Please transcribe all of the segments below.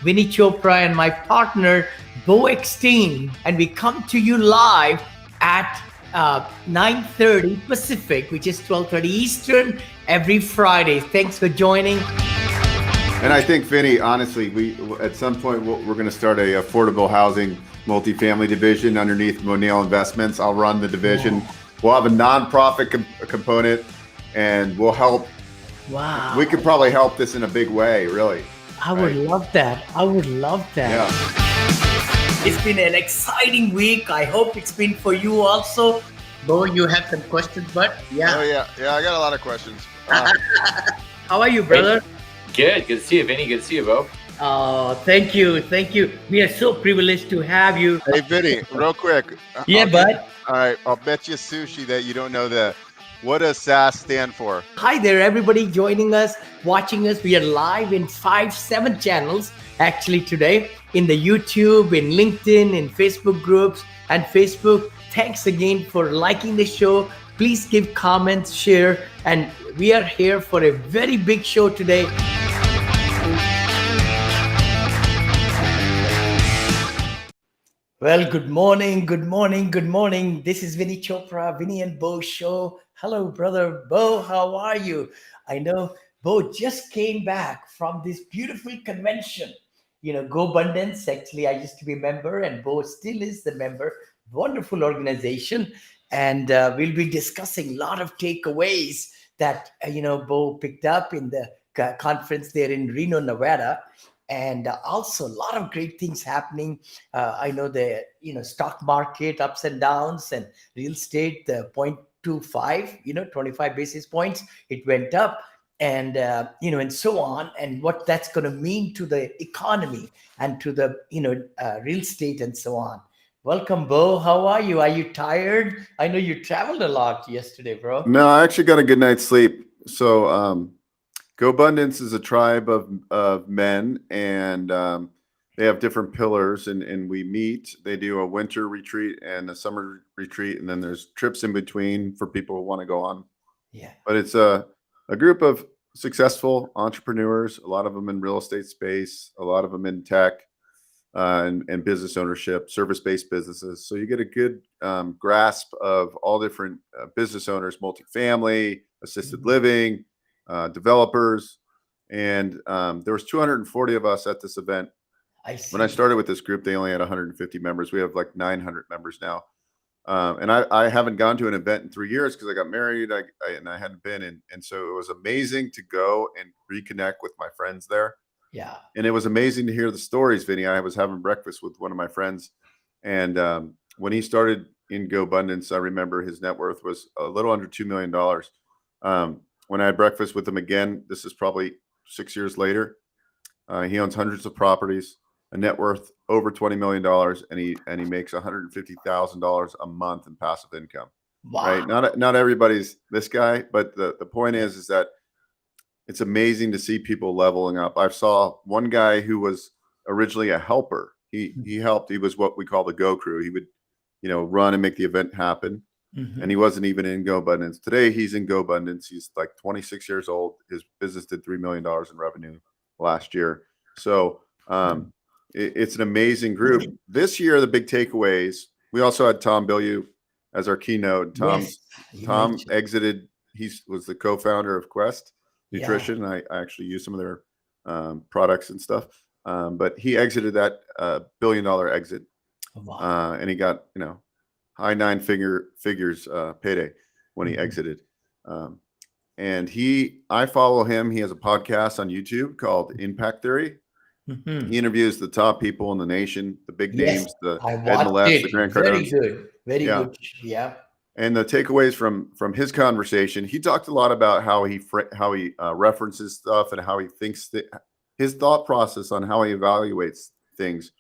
Vinney Chopra and my partner, BeauEckstein. And we come to you live at 9:30 Pacific, which is 12:30 Eastern, every Friday. Thanks for joining. And I think, Vinney, honestly, we at some point we're going to start a affordable housing multifamily division underneath Monell Investments. I'll run the division. Wow. We'll have a nonprofit component, and we'll help. Wow. We could probably help this in a big way, really. I would love that. I would love that. Yeah. It's been an exciting week. I hope it's been for you also. Beau, you have some questions, but yeah. Oh yeah, I got a lot of questions. How are you, brother? Good to see you, Vinney. Good to see you, Beau. Oh, thank you. We are so privileged to have you. Hey, Vinney, real quick. Yeah, bud. All right, I'll bet you sushi that you don't know that. What does SAS stand for? Hi there, everybody joining us, watching us. We are live in 7 channels actually today in the YouTube, in LinkedIn, in Facebook groups and Facebook. Thanks again for liking the show. Please give comments, share, and we are here for a very big show today. Well, good morning. This is Vinney Chopra, Vinney and Beau show. Hello, brother Beau. How are you? I know Beau just came back from this beautiful convention. Go Abundance. Actually, I used to be a member, and Beau still is the member. Wonderful organization, and we'll be discussing a lot of takeaways that Beau picked up in the conference there in Reno, Nevada. And also a lot of great things happening. I know the stock market ups and downs, and real estate the 0.25, 25 basis points it went up, and and so on, and what that's going to mean to the economy and to the real estate and so on. Welcome, Beau. How are you? Are you tired? I know you traveled a lot yesterday, bro. No, I actually got a good night's sleep. So, Go Abundance is a tribe of men, and they have different pillars, and we meet. They do a winter retreat and a summer retreat, and then there's trips in between for people who want to go on. Yeah. But it's a group of successful entrepreneurs, a lot of them in real estate space, a lot of them in tech and business ownership, service-based businesses. So you get a good grasp of all different business owners, multifamily, assisted living, developers, and there was 240 of us at this event. I see. When I started with this group, they only had 150 members. We have like 900 members now, and I haven't gone to an event in 3 years because I got married. And I hadn't been, and so it was amazing to go and reconnect with my friends there. Yeah. And it was amazing to hear the stories, Vinney. I was having breakfast with one of my friends, and when he started in Go Abundance, I remember his net worth was a little under $2 million. When I had breakfast with him again, this is probably 6 years later, he owns hundreds of properties, a net worth over $20 million, and he makes $150,000 a month in passive income. Wow. Right? Not everybody's this guy, but the point is that it's amazing to see people leveling up. I saw one guy who was originally a helper. He helped. He was what we call the Go Crew. He would, run and make the event happen. Mhm. And he wasn't even in Go Abundance. Today, he's in Go Abundance. He's like 26 years old. His business did $3 million in revenue last year. So it's an amazing group. This year, the big takeaways, we also had Tom Bilyeu as our keynote. Tom mentioned. exited. He was the co-founder of Quest Yeah. Nutrition. I actually use some of their products and stuff. But he exited that $1 billion exit. Wow. And he got, high figures payday when he exited. And I follow him. He has a podcast on YouTube called Impact Theory. Mhm. He interviews the top people in the nation, the big Yes, names, the I Ed watched Millett's, it. the Grant Very Cardones. good. Very Yeah. good. Yeah. And the takeaways from his conversation, he talked a lot about how he references stuff and how he thinks his thought process on how he evaluates things.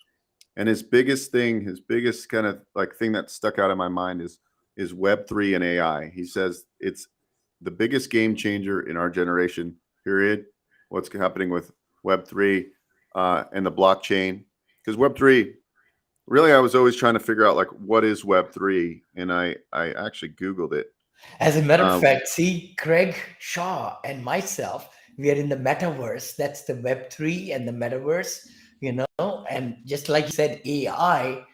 And his biggest kind of like thing that stuck out in my mind is Web3 and AI. He says it's the biggest game changer in our generation, period. What's happening with Web3 and the blockchain. Because Web3, really, I was always trying to figure out like what is Web3, and I actually Googled it. As a matter of fact, see, Craig Shaw and myself, we are in the metaverse. That's the Web3 and the metaverse. and just like you said, AI,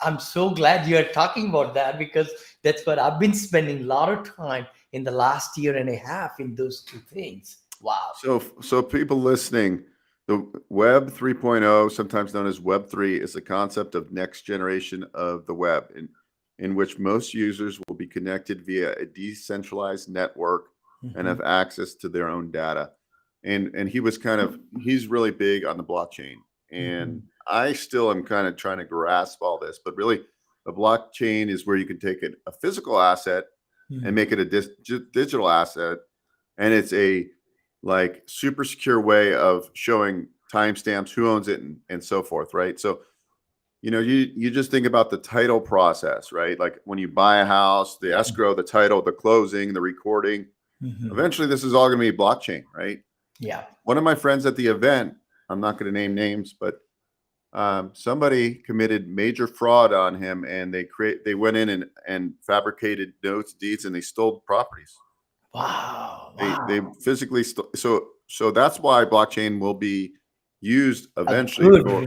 I'm so glad you're talking about that, because that's what I've been spending a lot of time in the last year and a half in those two things. Wow. So people listening, the Web 3.0, sometimes known as Web 3, is the concept of next generation of the web, in which most users will be connected via a decentralized network and Mhm. have access to their own data. And he's really big on the blockchain. And Mhm. I still am kind of trying to grasp all this, but really the blockchain is where you can take a physical asset and Mhm. make it a digital asset, and it's a like super secure way of showing timestamps, who owns it, and so forth, right? So you just think about the title process, right? Like when you buy a house, the escrow, the title, the closing, the recording. Mhm. Eventually, this is all going to be blockchain, right? Yeah. One of my friends at the event, I'm not going to name names, but somebody committed major fraud on him, and they went in and fabricated notes, deeds, and they stole properties. Wow. They Wow. physically so that's why blockchain will be used A eventually good for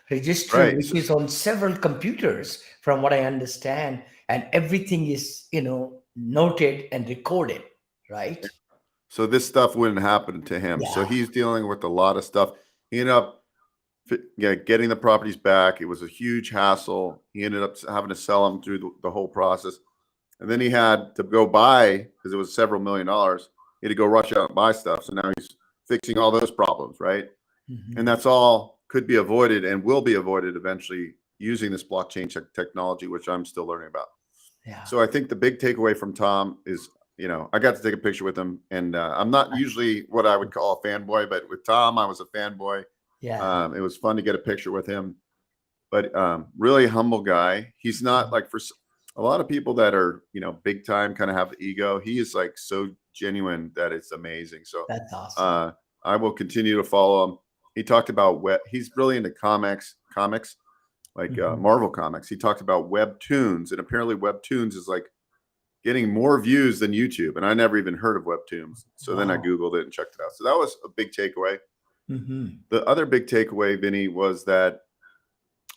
register right. which is on several computers, from what I understand, and everything is noted and recorded, right? So this stuff wouldn't happen to him. So Yeah. he's dealing with a lot of stuff. He ended up getting the properties back. It was a huge hassle. He ended up having to sell them through the whole process. And then he had to go buy, because it was several $1,000,000. He had to go rush out and buy stuff. So now he's fixing all those problems, right? And Mhm. that's all could be avoided and will be avoided eventually using this blockchain technology, which I'm still learning about. Yeah. So I think the big takeaway from Tom is, I got to take a picture with him, and I'm not usually what I would call a fanboy, but with Tom, I was a fanboy. Yeah. It was fun to get a picture with him, but really humble guy. He's not like a lot of people that are, big time, kind of have ego. He is like so genuine that it's amazing. So That's awesome. uh, I will continue to follow him. He talked about he's really into comics like Mhm. Marvel comics. He talked about webtoons, and apparently webtoons is like getting more views than YouTube. And I never even heard of webtoons. So then I Wow. Googled it and checked it out. So that was a big takeaway. Mhm. The other big takeaway, Vinny, was that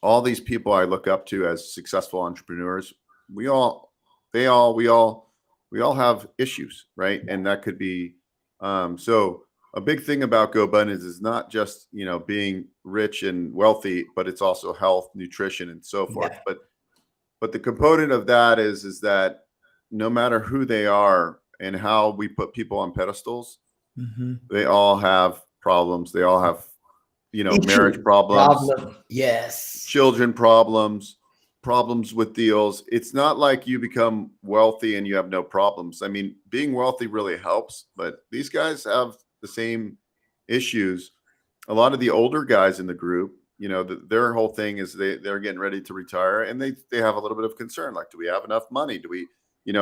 all these people I look up to as successful entrepreneurs, we all, they all, we all have issues, right? And that could be, so a big thing about GoBundance is not just, being rich and wealthy, but it's also health, nutrition, and so forth. Yeah. But the component of that is that no matter who they are and how we put people on pedestals, Mhm. they all have problems. They all have, marriage Issue, problems, problem. Yes. children problems with deals. It's not like you become wealthy and you have no problems. I mean, being wealthy really helps, but these guys have the same issues. A lot of the older guys in the group, their whole thing is they're getting ready to retire, and they have a little bit of concern, like, do we have enough money? Do we,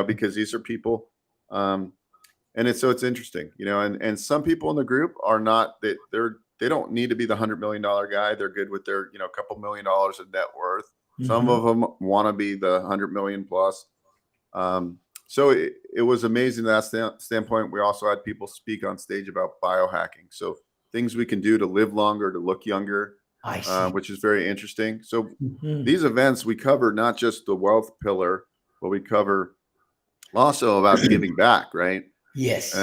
because these are people, um, and it's interesting, and some people in the group are not they don't need to be the $100 million guy. They're good with their couple $1,000,000 of net worth. Some Mhm. of them want to be the 100 million plus. um, so it was amazing that standpoint. We also had people speak on stage about biohacking, so things we can do to live longer, to look younger, I see. which is very interesting. So Mhm. these events, we cover not just the wealth pillar, but we cover also about giving back, right? Yes.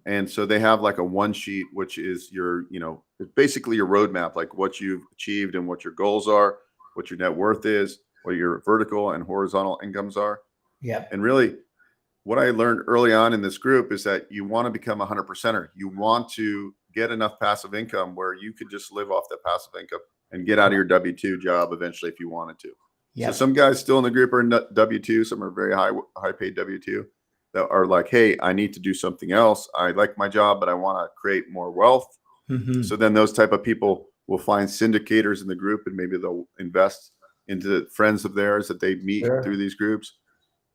And so they have like a one sheet, which is it's basically your roadmap, like what you've achieved and what your goals are, what your net worth is, what your vertical and horizontal incomes are. Yep. And really, what I learned early on in this group is that you want to become a 100%er. You want to get enough passive income where you could just live off that passive income and get out of your W-2 job eventually if you wanted to. So Yep. some guys still in the group are in W-2. Some are very high paid W-2 that are like, hey, I need to do something else. I like my job, but I want to create more wealth. Mhm. So then those type of people will find syndicators in the group, and maybe they'll invest into friends of theirs that they meet through Sure. these groups.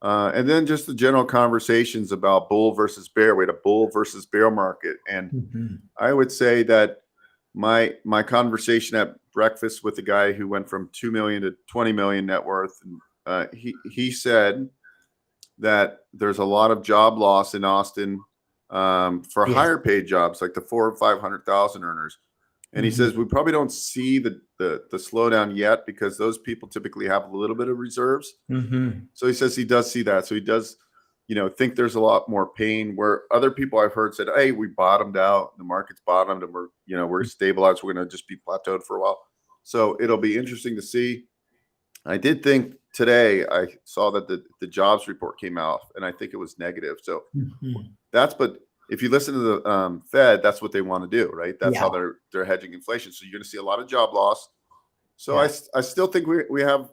And then just the general conversations about bull versus bear. We had a bull versus bear market, and Mhm. I would say that my conversation at breakfast with the guy who went from 2 million to 20 million net worth, and he said that there's a lot of job loss in Austin, for Yes. higher paid jobs, like the 400,000 or 500,000 earners. And he says we probably don't see the slowdown yet because those people typically have a little bit of reserves. So he says he does see that. So he does, think there's a lot more pain where other people I've heard said, hey, we bottomed out, the market's bottomed, and we're stabilized. We're going to just be plateaued for a while. So it'll be interesting to see. I did think today I saw that the jobs report came out, and I think it was negative. So but if you listen to the Fed, that's what they want to do, right? That's how they're hedging inflation. So you're going to see a lot of job loss. So I still think we have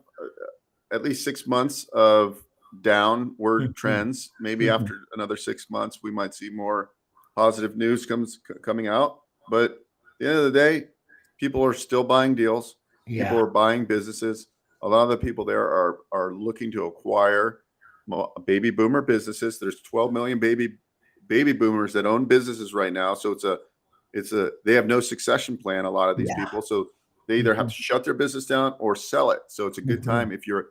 at least 6 months of downward trends. Maybe after another 6 months, we might see more positive news coming out. But at the end of the day, people are still buying deals. People are buying businesses. A lot of the people there are looking to acquire baby boomer businesses. There's 12 million baby boomers that own businesses right now. So they have no succession plan, a lot of these people. So they either have to shut their business down or sell it. So it's a good time if you're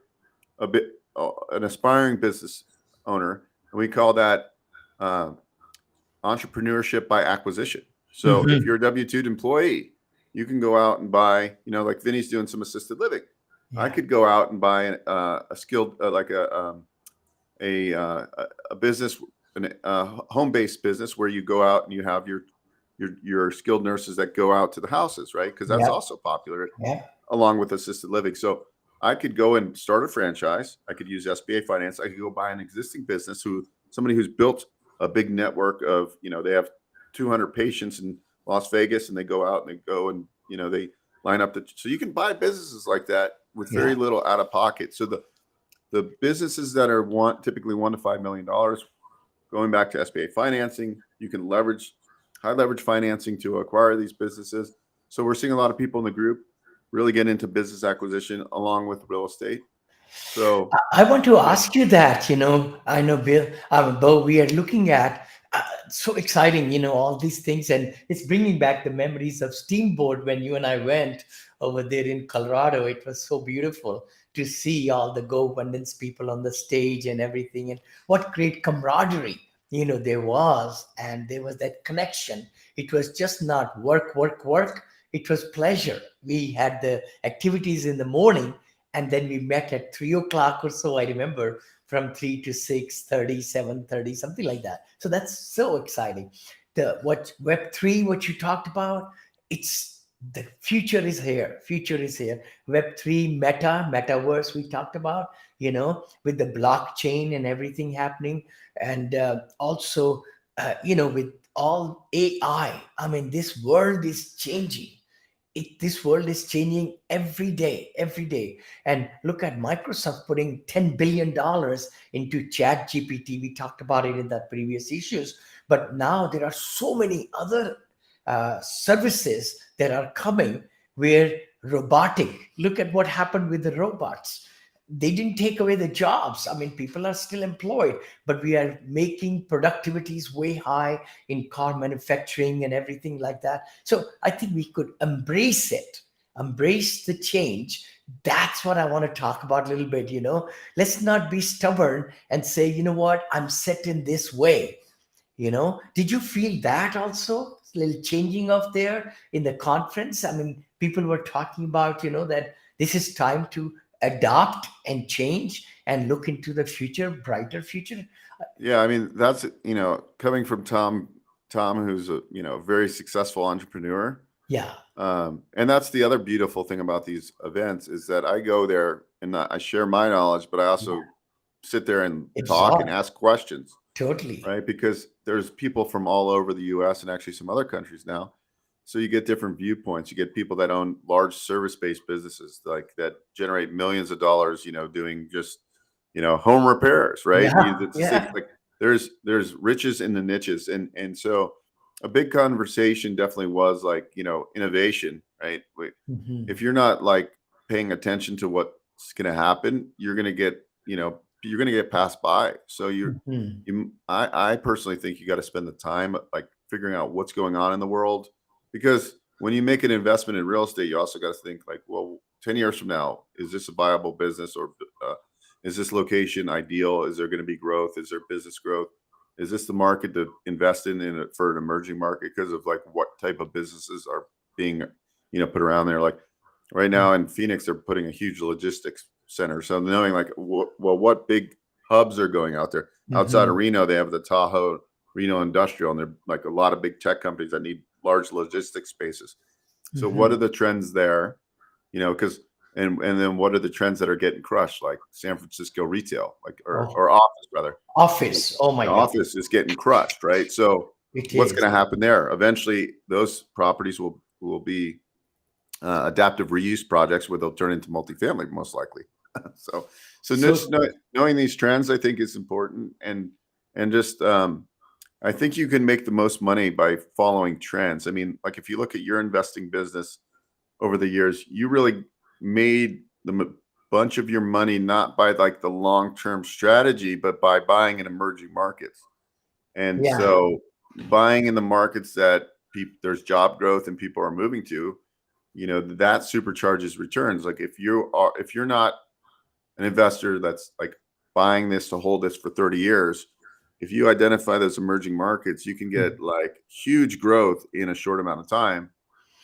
an aspiring business owner. And we call that entrepreneurship by acquisition. So if you're a W-2 employee, you can go out and buy, like Vinney's doing some assisted living. I could go out and buy a skilled, like a business, a home-based business where you go out and you have your skilled nurses that go out to the houses, right? Because that's also popular along with assisted living. So I could go and start a franchise. I could use SBA finance. I could go buy an existing business somebody who's built a big network of, they have 200 patients in Las Vegas, and they go out and they line up so you can buy businesses like that with very little out of pocket. So the businesses that are typically $1 to $5 million, going back to SBA financing, you can high leverage financing to acquire these businesses. So we're seeing a lot of people in the group really get into business acquisition along with real estate. So I want to ask you that, I know Beau, we are looking at so exciting, all these things, and it's bringing back the memories of Steamboat when you and I went over there in Colorado. It was so beautiful to see all the Go Abundance people on the stage and everything, and what great camaraderie, there was, and there was that connection. It was just not work. It was pleasure. We had the activities in the morning, and then we met at 3 o'clock or so. I remember from 3 to 6:30, 7:30, something like that. So that's so exciting. What Web3, what you talked about, it's the future is here. Web3, metaverse we talked about, with the blockchain and everything happening, and also, with all AI. I mean, this world is changing. This world is changing every day. And look at Microsoft putting $10 billion into chat GPT. We talked about it in the previous issues, but now there are so many other services that are coming where look at what happened with the robots. They didn't take away the jobs. I mean, people are still employed, but we are making productivities way high in car manufacturing and everything like that. So I think we could embrace the change. That's what I want to talk about a little bit. Let's not be stubborn and say, what, I'm set in this way. Did you feel that also? A little changing of there in the conference? I mean, people were talking about, that this is time to adopt and change and look into the future, brighter future. Yeah, I mean, that's, coming from Tom, who's a, very successful entrepreneur. Yeah. And that's the other beautiful thing about these events is that I go there and I share my knowledge, but I also sit there and talk and ask questions. Totally. Right. Because there's people from all over the US and actually some other countries now. So you get different viewpoints. You get people that own large service-based businesses like that generate millions of dollars, doing just, home repairs, right? Like there's riches in the niches. And so a big conversation definitely was like, innovation, right? If you're not like paying attention to what's going to happen, you're going to get passed by. So I personally think you got to spend the time like figuring out what's going on in the world. Because when you make an investment in real estate, you also got to think like, well, 10 years from now, is this a viable business or is this location ideal? Is there going to be growth? Is there business growth? Is this the market to invest in it for an emerging market because of like what type of businesses are being put around there. Like right now in Phoenix, they're putting a huge logistics center. So knowing like, what big hubs are going out there outside of Mhm. Reno, they have the Tahoe Reno Industrial, and they're like a lot of big tech companies that need large logistics spaces. So what are Mhm. the trends there? Because and then what are the trends that are getting crushed, like San Francisco retail, like Oh, or office rather? office. Oh my The God, office is getting crushed, right? So it what's is. going to happen there? Eventually, those properties will be adaptive reuse projects where they'll turn into multifamily, most likely. so So just knowing these trends, I think, is important, and just I think you can make the most money by following trends. I mean, like if you look at your investing business over the years, you really made bunch of your money not by like the long-term strategy, but by buying in emerging markets. And yeah, so buying in the markets that there's job growth and people are moving to, that supercharges returns. Like if you're not an investor that's like buying this to hold this for 30 years, if you identify those emerging markets, you can get like huge growth in a short amount of time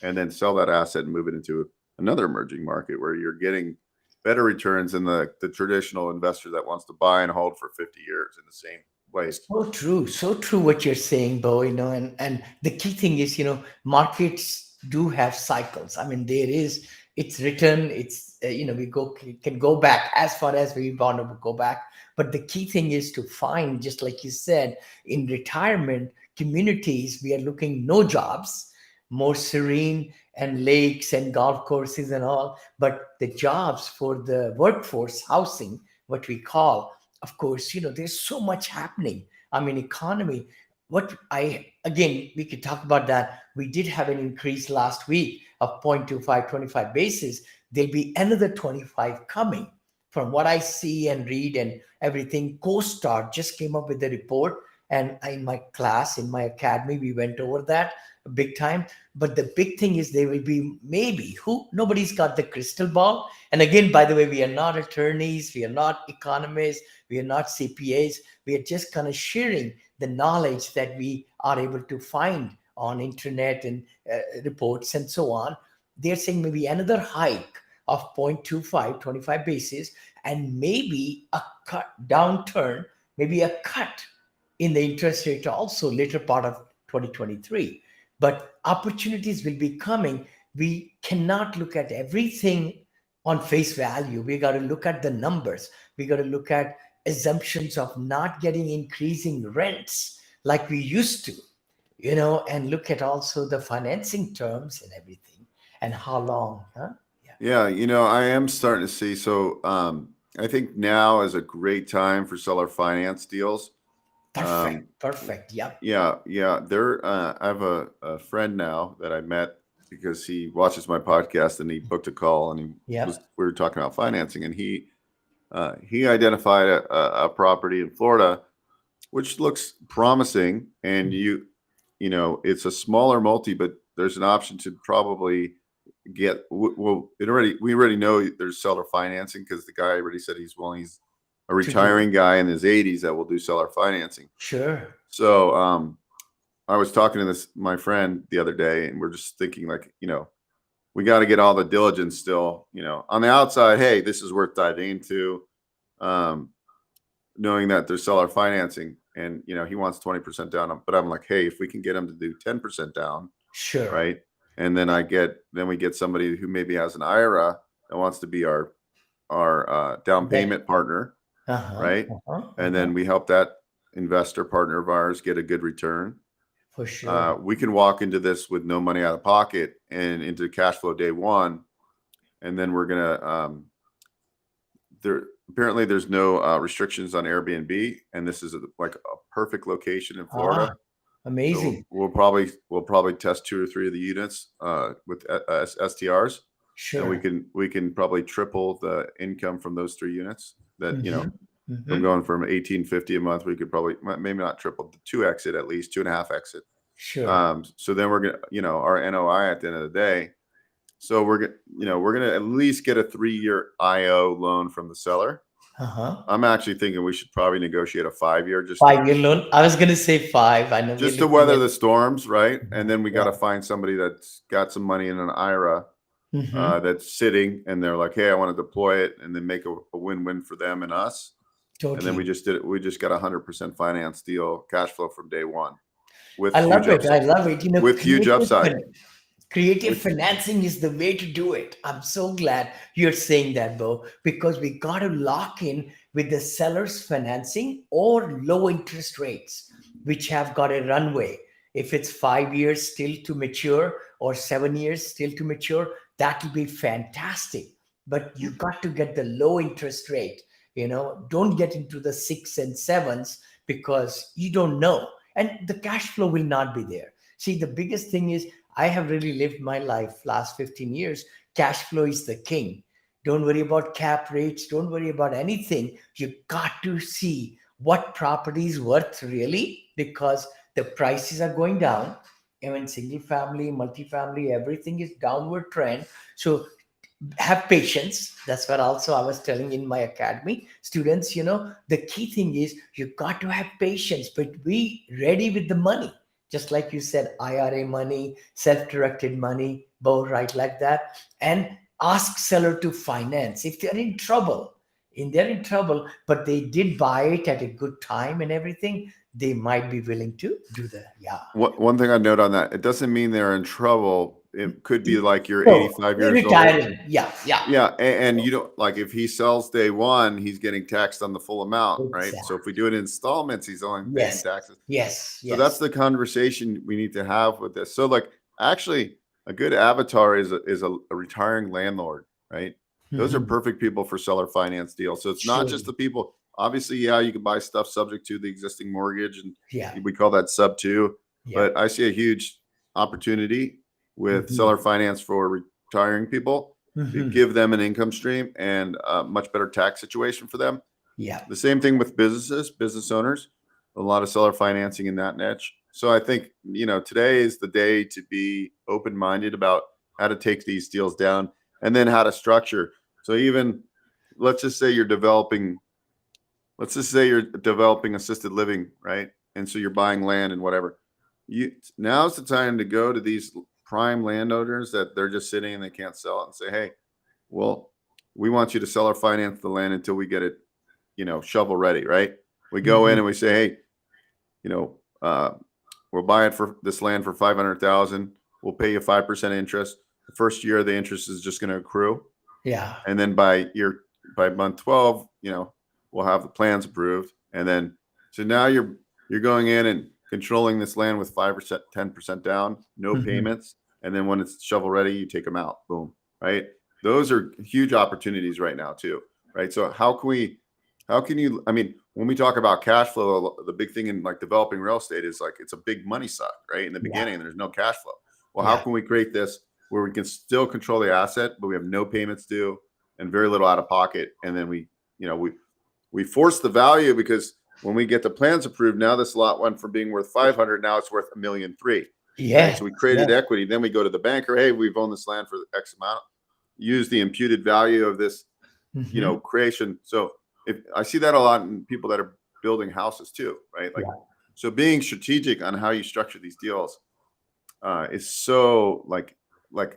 and then sell that asset and move it into another emerging market where you're getting better returns than the traditional investor that wants to buy and hold for 50 years in the same place. so true what you're saying, Bo. And the key thing is, markets do have cycles. I mean, it's written. It's we can go back as far as we want to go back. But the key thing is to find, just like you said, in retirement communities, we are looking no jobs, more serene and lakes and golf courses and all. But the jobs for the workforce housing, what we call, of course, there's so much happening. I mean, economy. What I again, we could talk about that. We did have an increase last week of 0.25, 25 basis. There'll be another 25 coming. From what I see and read and everything, CoStar just came up with a report. And in my class, in my academy, we went over that big time. But the big thing is there will be maybe nobody's got the crystal ball. And again, by the way, we are not attorneys, we are not economists, we are not CPAs. We are just kind of sharing the knowledge that we are able to find on internet and reports and so on. They're saying maybe another hike of 0.25, 25 basis, and maybe a cut downturn, maybe a cut in the interest rate also later part of 2023. But opportunities will be coming. We cannot look at everything on face value. We got to look at the numbers. We got to look at assumptions of not getting increasing rents like we used to, and look at also the financing terms and everything and how long, huh? Yeah. Yeah, I am starting to see. So I think now is a great time for seller finance deals. Perfect. Um, Perfect. Yep. yeah. I have a friend now that I met because he watches my podcast and he booked a call and Yep. we were talking about financing, and he identified a property in Florida which looks promising, and it's a smaller multi, but there's an option to probably get well we already know there's seller financing because the guy already said he's a To do. retiring guy in his 80s that will do seller financing. Sure. So I was talking to this my friend the other day, and we're just thinking like, we got to get all the diligence still, on the outside. Hey, this is worth diving into, um, knowing that there's seller financing, and he wants 20% down, but I'm like, hey, if we can get him to do 10% down, Sure. right? And then we get somebody who maybe has an IRA that wants to be our down That, payment partner, uh-huh. right? Uh-huh. And Uh-huh. then we help that investor partner of ours get a good return. For sure. We can walk into this with no money out of pocket and into cash flow day one, and then we're gonna there apparently there's no restrictions on Airbnb, and this is like a perfect location in Ah, Florida. So amazing. we'll probably test 2 or 3 of the units with STRs, and we Sure. can probably triple the income from those 3 units. That Mm-hmm. from Mm-hmm. going from 1850 a month, we could probably maybe not triple, the 2x it, at least 2.5x it. Sure. So then we're gonna, our NOI at the end of the day. So we're gonna at least get a 3-year IO loan from the seller, Uh-huh. I'm actually thinking we should probably negotiate a 5 year, 5 year loan. I was going to say five. I know we're just to looking weather at. the storms, right? And then we got Yeah. to find somebody that's got some money in an IRA Hmm. that's sitting, and they're like, hey, I want to deploy it, and then make a win-win for them and us. And then we Totally. just did it. We just got 100% finance deal, cash flow from day one, with I huge love it. I upside. love it. With huge upside. Creative With financing is the way to do it. I'm so glad you're saying that, Bo, because we got to lock in with the seller's financing or low interest rates, which have got a runway. If it's 5 years still to mature or 7 years still to mature, that will be fantastic. But you got to get the low interest rate. Don't get into the six and sevens because you don't know. And the cash flow will not be there. See, the biggest thing is I have really lived my life last 15 years. Cash flow is the king. Don't worry about cap rates. Don't worry about anything. You got to see what property is worth really because the prices are going down. Even single family, multifamily, everything is downward trend. So have patience. That's what also I was telling in my academy students. The key thing is you got to have patience, but be ready with the money. Just like you said, IRA money, self-directed money, both right like that. And ask seller to finance if they're in trouble. They're in trouble, but they did buy it at a good time and everything. They might be willing to do that. Yeah. one thing I note on that, it doesn't mean they're in trouble. It could be like you're So 85 they're years old. retiring. Yeah, yeah. Yeah, and you don't, like, if he sells day one, he's getting taxed on the full amount, right? So Exactly. if we do it in installments, he's only paying Yes, taxes. yes, So that's yes. the conversation we need to have with this. So, like, actually, a good avatar is a retiring landlord, right? Those are Mhm. perfect people for seller finance deals. So it's not just Surely. the people. Obviously, yeah, you can buy stuff subject to the existing mortgage, and Yeah, we call that sub two. yeah. But I see a huge opportunity with Mhm. seller finance for retiring people to Mhm. give them an income stream and a much better tax situation for them. Yeah, The same thing with business owners, a lot of seller financing in that niche. So I think, today is the day to be open-minded about how to take these deals down and then how to structure. So even let's just say you're developing, assisted living, right? And so you're buying land and whatever. Now's the time to go to these prime landowners that they're just sitting and they can't sell it, and say, hey, well, we want you to sell or finance the land until we get it, shovel ready, right? We go in mhm. and we say, hey, you know, uh, we'll buy it for this land for 500,000. We'll pay you 5% interest. The first year, the interest is just going to accrue, Yeah. and then by month 12, we'll have the plans approved, and then so now you're going in and controlling this land with 5%, 10% down, no Mhm. payments, and then when it's shovel ready, you take them out. Boom, right? Those are huge opportunities right now too, right? So how can you? I mean, when we talk about cash flow, the big thing in like developing real estate is like it's a big money suck, right? In the Yeah, beginning, there's no cash flow. Well, how yeah. can we create this where we can still control the asset, but we have no payments due and very little out of pocket, and then you know, we we force the value because when we get the plans approved, now this lot went from being worth 500, now it's worth 1,000,003, right? Yes, So we created yes. equity. Then we go to the banker, hey, we've owned this land for X amount. Use the imputed value of this, Mhm. creation. So if I see that a lot in people that are building houses too, right? Like, Yeah. so being strategic on how you structure these deals is so like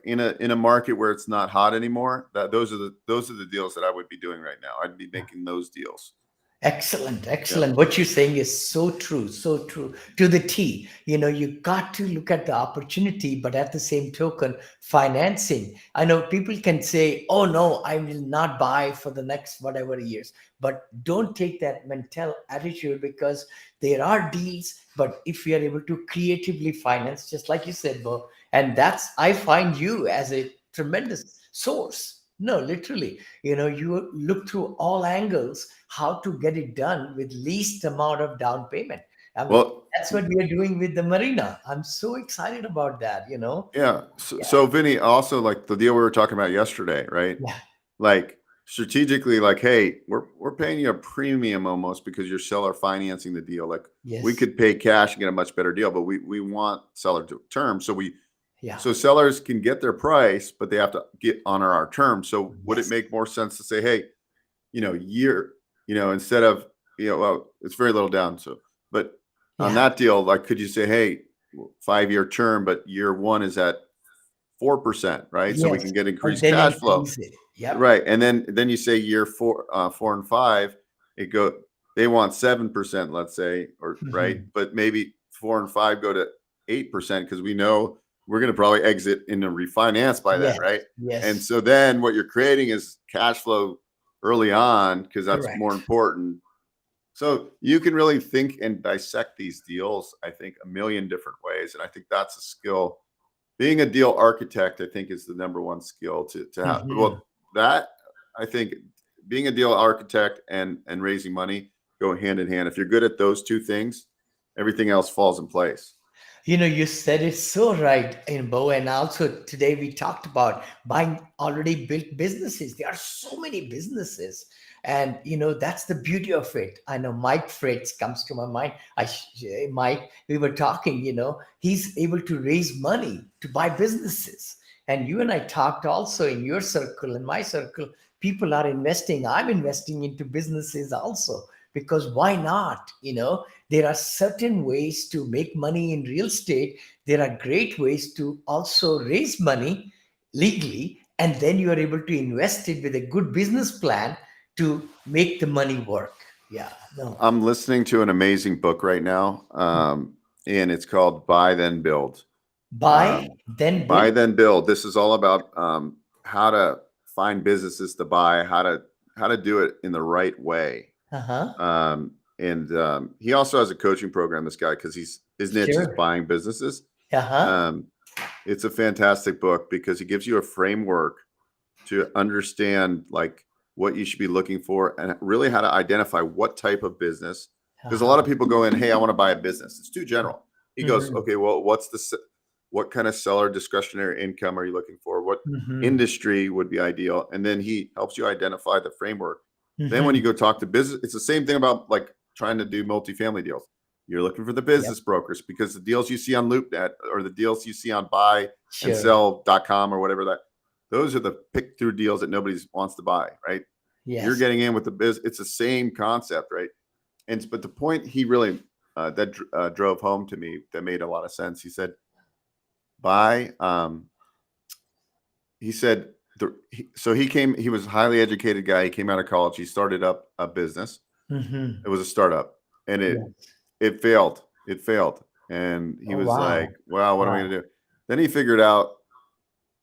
in a market where it's not hot anymore. That those are the deals that I would be doing right now. I'd be making those deals. Excellent, Yeah. excellent. What you're saying is so true to the T. You got to look at the opportunity, but at the same token, financing. I know people can say, oh no, I will not buy for the next whatever years. But don't take that mental attitude because there are deals, but if we are able to creatively finance, just like you said, Bo, and I find you as a tremendous source. No, literally, you look through all angles how to get it done with least amount of down payment. I mean, Well, that's what we are doing with the marina. I'm so excited about that. yeah. So, Yeah, so Vinny, also like the deal we were talking about yesterday, right? yeah, Like strategically, like, hey, we're paying you a premium almost because you're seller financing the deal. Like we yes, could pay cash and get a much better deal, but we want seller to terms. yeah, So sellers can get their price, but they have to honor our terms. So would it yes, make more sense to say, hey, year instead of, well, it's very little down. So, but on Yeah. that deal, like, could you say, hey, 5-year term, but year one is at 4%, right? So we Yes. can get And increased then cash flow. increase it. Yep. Right. And then you say year 4 and 5, they want 7%, let's say, or right. Mhm. But maybe 4 and 5 go to 8% because we know we're going to probably exit in a refinance by then, Yes. right? And Yes. so then what you're creating is cash flow early on because that's more Correct. important. So you can really think and dissect these deals, I think, a million different ways. And I think that's a skill. Being a deal architect, I think, is the number one skill to have. Mhm. Well, that I think being a deal architect and raising money go hand in hand. If you're good at those two things, everything else falls in place. You said it so right, Beau. And also today we talked about buying already built businesses. There are so many businesses, and that's the beauty of it. I know Mike Fritz comes to my mind. Mike, we were talking. He's able to raise money to buy businesses, and you and I talked also in your circle, in my circle. People are investing. I'm investing into businesses also because why not? There are certain ways to make money in real estate. There are great ways to also raise money legally, and then you are able to invest it with a good business plan to make the money work. Yeah, no. I'm listening to an amazing book right now, and it's called Buy Then Build. Buy, then Buy build. Then Build. This is all about how to find businesses to buy, how to do it in the right way. Uh huh. And he also has a coaching program. This guy, because his niche is Sure. buying businesses. Uh huh. Um, it's a fantastic book because he gives you a framework to understand like what you should be looking for and really how to identify what type of business. Uh Because a lot of huh. people go in, hey, I want to buy a business. It's too general. He goes, Mm-hmm. okay, well, what kind of seller discretionary income are you looking for? What Mm-hmm. industry would be ideal? And then he helps you identify the framework. Then when Mm-hmm. you go talk to business, it's the same thing about like trying to do multifamily deals. You're looking for the Yep. business brokers because the deals you see on LoopNet or the deals you see on buy and Sure. sell.com or whatever those are the pick through deals that nobody wants to buy, right? You're Yes. getting in with the biz. It's the same concept, right? But the point he really drove home to me that made a lot of sense. He said, buy. He said, so he was a highly educated guy. He came out of college. He started up a business. Mm-hmm. It was a startup and Yes. it failed. It failed. And he Oh was wow. like, wow, what am I Wow. going to do? Then he figured out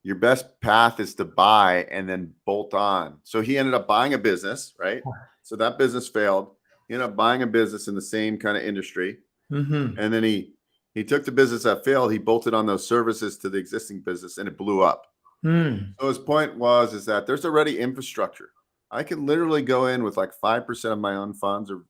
your best path is to buy and then bolt on. So he ended up buying a business, right? So that business failed. He ended up buying a business in the same kind of industry. Mm-hmm. And then he took the business that failed, he bolted on those services to the existing business and it blew up. Mm. So his point is that there's already infrastructure. I can literally go in with like 5% of my own funds or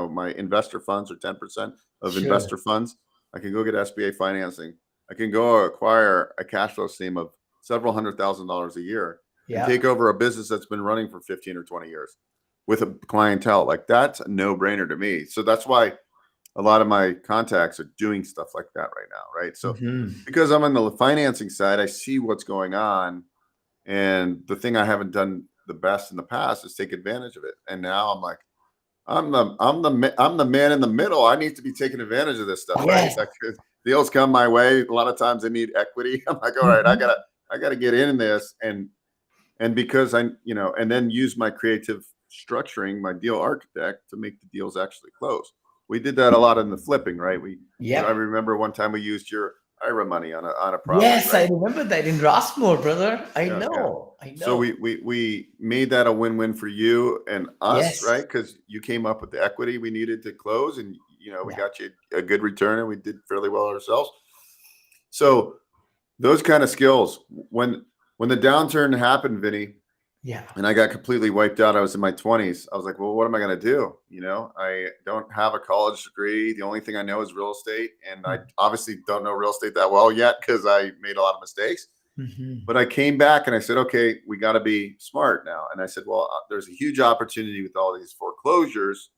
my investor funds or 10% of Sure. investor funds. I can go get SBA financing. I can go acquire a cash flow stream of several $100,000 a year and Yeah. take over a business that's been running for 15 or 20 years with a clientele. Like that's a no-brainer to me. So that's why a lot of my contacts are doing stuff like that right now, right? So Mm-hmm. because I'm on the financing side, I see what's going on, and the thing I haven't done the best in the past is take advantage of it. And now I'm like, I'm the man in the middle. I need to be taking advantage of this stuff, right? Yes. Like deals come my way. A lot of times I need equity. I'm like, all right, Mm-hmm. I gotta get in this, and because and then use my creative structuring, my deal architect to make the deals actually close. We did that a lot in the flipping, right? I Yep. remember one time we used your IRA money on a property, Yes, I right? remember that in Rossmore, brother. I Yeah, yeah. know. I So know. we made that a win-win for you and us, Yes. right? Because you came up with the equity we needed to close, and we Yeah. got you a good return, and we did fairly well ourselves. So those kind of skills, when the downturn happened, Vinny, Yeah. and I got completely wiped out. I was in my 20s. I was like, well, what am I going to do? I don't have a college degree. The only thing I know is real estate. And I obviously don't know real estate that well yet because I made a lot of mistakes. Mm-hmm. But I came back and I said, okay, we got to be smart now. And I said, well, there's a huge opportunity with all these foreclosures,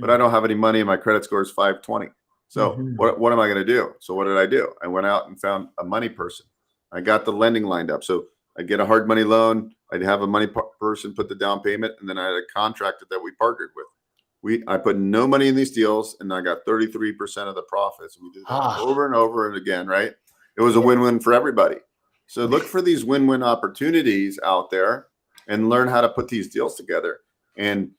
but I Mm-hmm. don't have any money and my credit score is 520. So Mm-hmm. what am I going to do? So what did I do? I went out and found a money person. I got the lending lined up. So I'd get a hard money loan. I'd have a money person put the down payment, and then I had a contractor that we partnered with. I put no money in these deals, and I got 33% of the profits. And we did that Ah, over and over and again, right? It was a yeah. win-win for everybody. So look for these win-win opportunities out there and learn how to put these deals together. And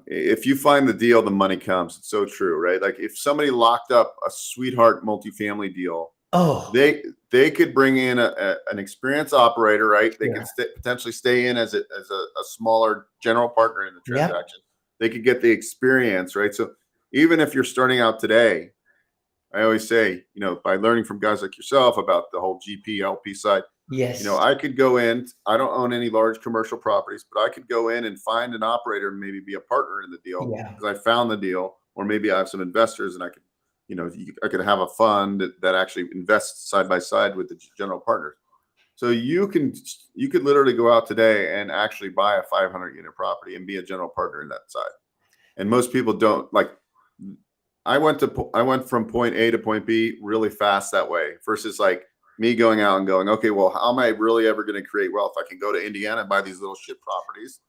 if you find the deal, the money comes. It's so true, right? Like if somebody locked up a sweetheart multifamily deal, Oh, they could bring in an experienced operator, right? They could yeah. potentially stay in as a smaller general partner in the Yep. transaction. They could get the experience, right? So even if you're starting out today, I always say, by learning from guys like yourself about the whole GP LP side, Yes. I could go in. I don't own any large commercial properties, but I could go in and find an operator and maybe be a partner in the deal Yeah. because I found the deal, or maybe I have some investors and I could, I could have a fund that actually invests side by side with the general partners. So you could literally go out today and actually buy a 500 unit property and be a general partner in that side. And most people don't like. I went from point A to point B really fast that way versus like me going out and going, okay, well, how am I really ever going to create wealth? I can go to Indiana and buy these little shit properties,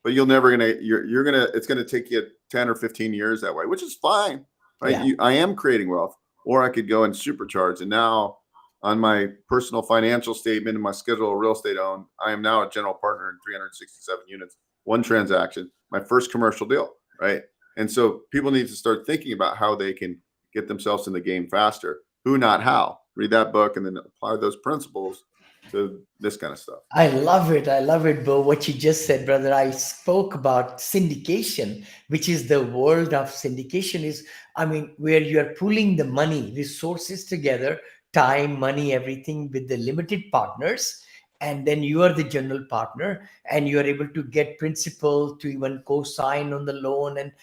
but it's going to take you 10 or 15 years that way, which is fine, right? Yeah. I am creating wealth, or I could go and supercharge. And now on my personal financial statement and my schedule of real estate owned, I am now a general partner in 367 units, one transaction, my first commercial deal, right? And so people need to start thinking about how they can get themselves in the game faster. Who, not how. Read that book and then apply those principles to this kind of stuff. I love it. I love it, Bo. What you just said, brother. I spoke about syndication, which is the world of syndication is, I mean, where you're pooling the money, resources together, time, money, everything with the limited partners. And then you are the general partner and you are able to get principal to even co-sign on the loan. And,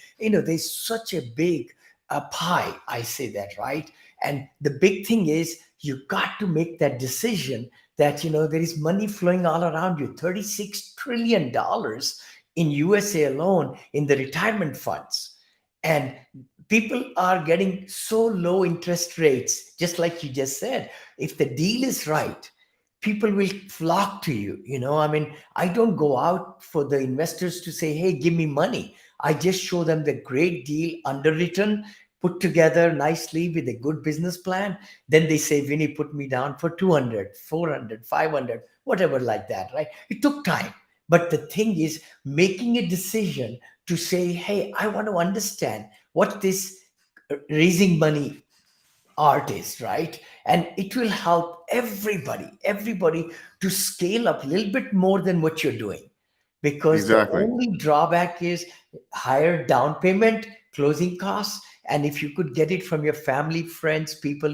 there's such a big pie. I say that, right? And the big thing is you got to make that decision that there is money flowing all around you, $36 trillion in USA alone in the retirement funds. And people are getting so low interest rates, just like you just said. If the deal is right, people will flock to you. I mean, I don't go out for the investors to say, hey, give me money. I just show them the great deal underwritten, put together nicely with a good business plan. Then they say, Vinny, put me down for 200, 400, 500, whatever like that, right? It took time. But the thing is making a decision to say, hey, I want to understand what this raising money art is, right? And it will help everybody to scale up a little bit more than what you're doing. Because the Exactly. only drawback is higher down payment, closing costs. And if you could get it from your family, friends, people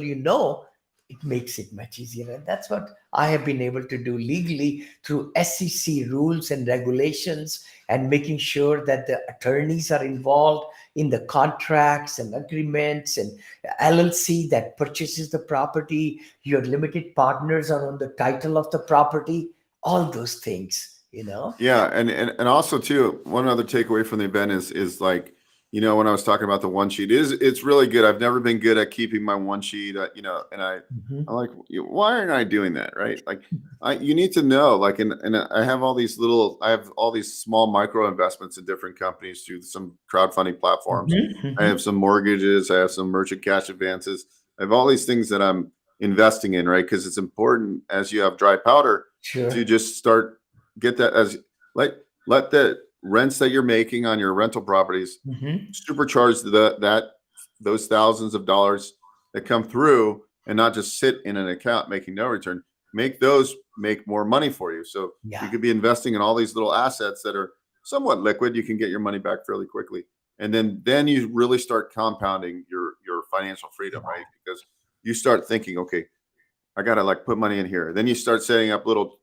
it makes it much easier. And that's what I have been able to do legally through SEC rules and regulations and making sure that the attorneys are involved in the contracts and agreements and LLC that purchases the property. Your limited partners are on the title of the property, all those things. Yeah, and also too, one other takeaway from the event is like, when I was talking about the one sheet, it's really good. I've never been good at keeping my one sheet, and Mhm. I'm like, why aren't I doing that, right? Like, you need to know, like, and I have all these small micro investments in different companies through some crowdfunding platforms. Mhm. I Mhm. have some mortgages, I have some merchant cash advances. I have all these things that I'm investing in, right? Because it's important as you have dry powder to Sure. just start get that as let the rents that you're making on your rental properties Mhm. supercharge those thousands of dollars that come through and not just sit in an account making no return. Make those make more money for you. So you Yeah. could be investing in all these little assets that are somewhat liquid. You can get your money back fairly quickly. And then you really start compounding your financial freedom, right? Because you start thinking, okay, I gotta like put money in here. Then you start setting up little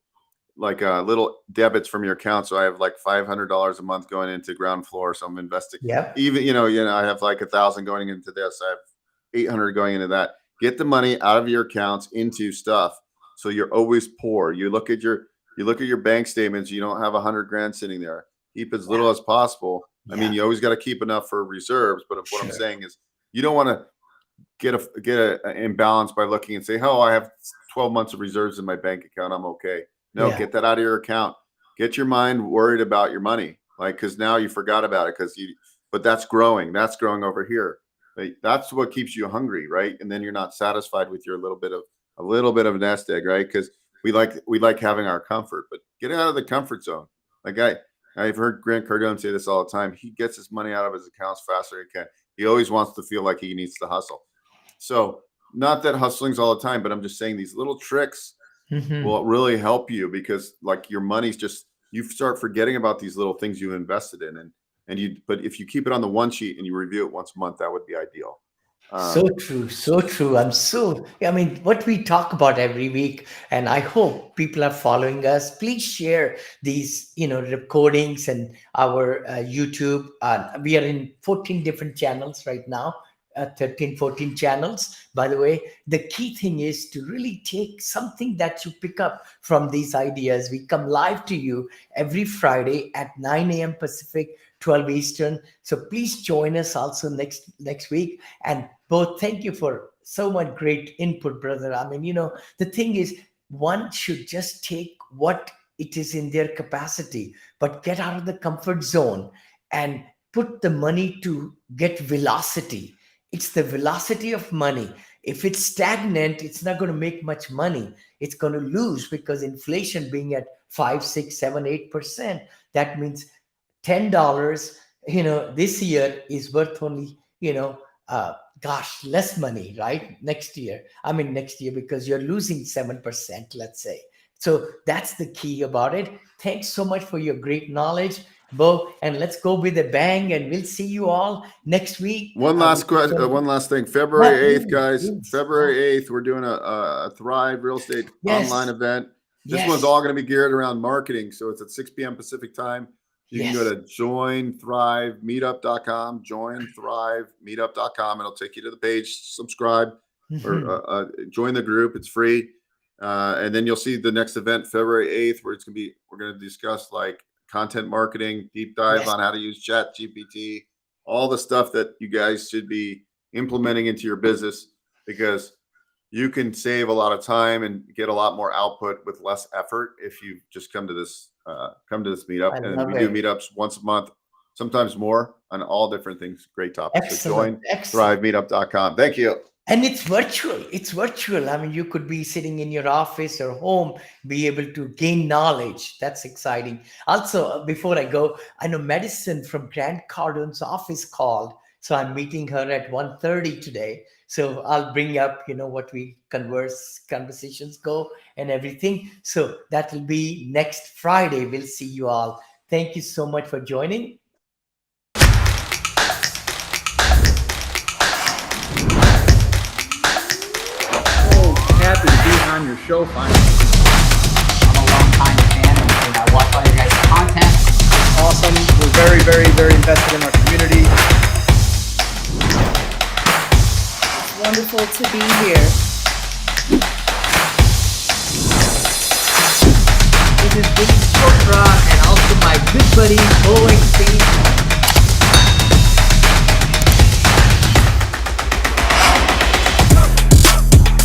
debits from your account. So I have like $500 a month going into ground floor. So I'm investing. Yep. Even I have like 1,000 going into this. I have 800 going into that. Get the money out of your accounts into stuff. So you're always poor. You look at your bank statements. You don't have 100 grand sitting there. Keep as little Yeah. as possible. I mean, Yeah. you always got to keep enough for reserves. But what I'm Sure. saying is, you don't want to get an imbalance by looking and say, oh, I have 12 months of reserves in my bank account. I'm okay. No, Yeah. get that out of your account. Get your mind worried about your money, like, because now you forgot about it but that's growing. That's growing over here. Like, that's what keeps you hungry, right? And then you're not satisfied with your a little bit of nest egg, right? Because we like having our comfort, but get out of the comfort zone. Like I've heard Grant Cardone say this all the time. He gets his money out of his accounts faster than he can. He always wants to feel like he needs to hustle. So not that hustling's all the time, but I'm just saying these little tricks Hmm. will really help you, because like your money's just, you start forgetting about these little things you invested in, but if you keep it on the one sheet and you review it once a month, that would be ideal. So true, so true. I mean, what we talk about every week, and I hope people are following us. Please share these, recordings and our YouTube. We are in 14 different channels right now, 13, 14 channels. By the way, the key thing is to really take something that you pick up from these ideas. We come live to you every Friday at 9 a.m. Pacific, 12 Eastern. So please join us also next week. And both, thank you for so much great input, brother. I mean, the thing is, one should just take what it is in their capacity, but get out of the comfort zone and put the money to get velocity. It's the velocity of money. If it's stagnant, it's not going to make much money. It's going to lose, because inflation being at 5, 6, 7, 8%, that means $10, this year is worth only, less money, right? Next year, because you're losing 7%, let's say. So that's the key about it. Thanks so much for your great knowledge, Beau, and let's go with a bang, and we'll see you all next week. One last question. One last thing. February 8th, guys. February 8th, we're doing a Thrive Real Estate online Yes. event. This Yes. one's all going to be geared around marketing. So it's at 6 p.m. Pacific time. You can go to jointhrivemeetup.com, jointhrivemeetup.com. It'll take you to the page, subscribe, Mhm. or join the group. It's free. And then you'll see the next event, February 8th, where we're going to discuss like content marketing, deep dive Yes. on how to use Chat GPT, all the stuff that you guys should be implementing into your business, because you can save a lot of time and get a lot more output with less effort if you just come to this meetup. I And love we do it. meetups once a month, sometimes more, on all different things. Great topics. So Excellent. join Excellent. thrivemeetup.com. Thank you. And it's virtual. It's virtual. I mean, you could be sitting in your office or home, be able to gain knowledge. That's exciting. Also, before I go, I know Madison from Grant Cardone's office called. So I'm meeting her at 1:30 today. So I'll bring up, what we conversations go and everything. So that will be next Friday. We'll see you all. Thank you so much for joining. Happy to be on your show finally. I'm a long-time fan, and I watch all your guys' content. Awesome. We're very, very, very invested in our community. It's wonderful to be here. This is Vinney Chopra and also my good buddy BeauEckstein.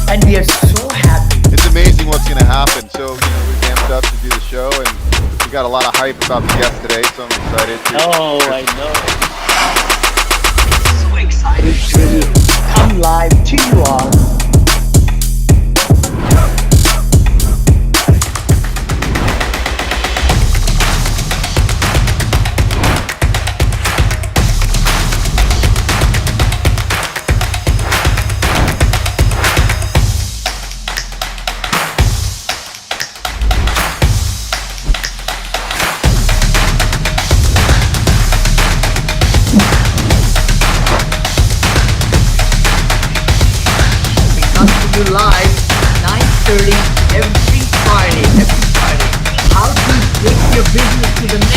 And we are so happy. It's amazing what's going to happen. So, we ramped up to do the show, and we got a lot of hype about the guest today. So I'm excited. Oh, I know. So excited. It's really come live to you all. You live 9:30 every Friday. How to take your business to the next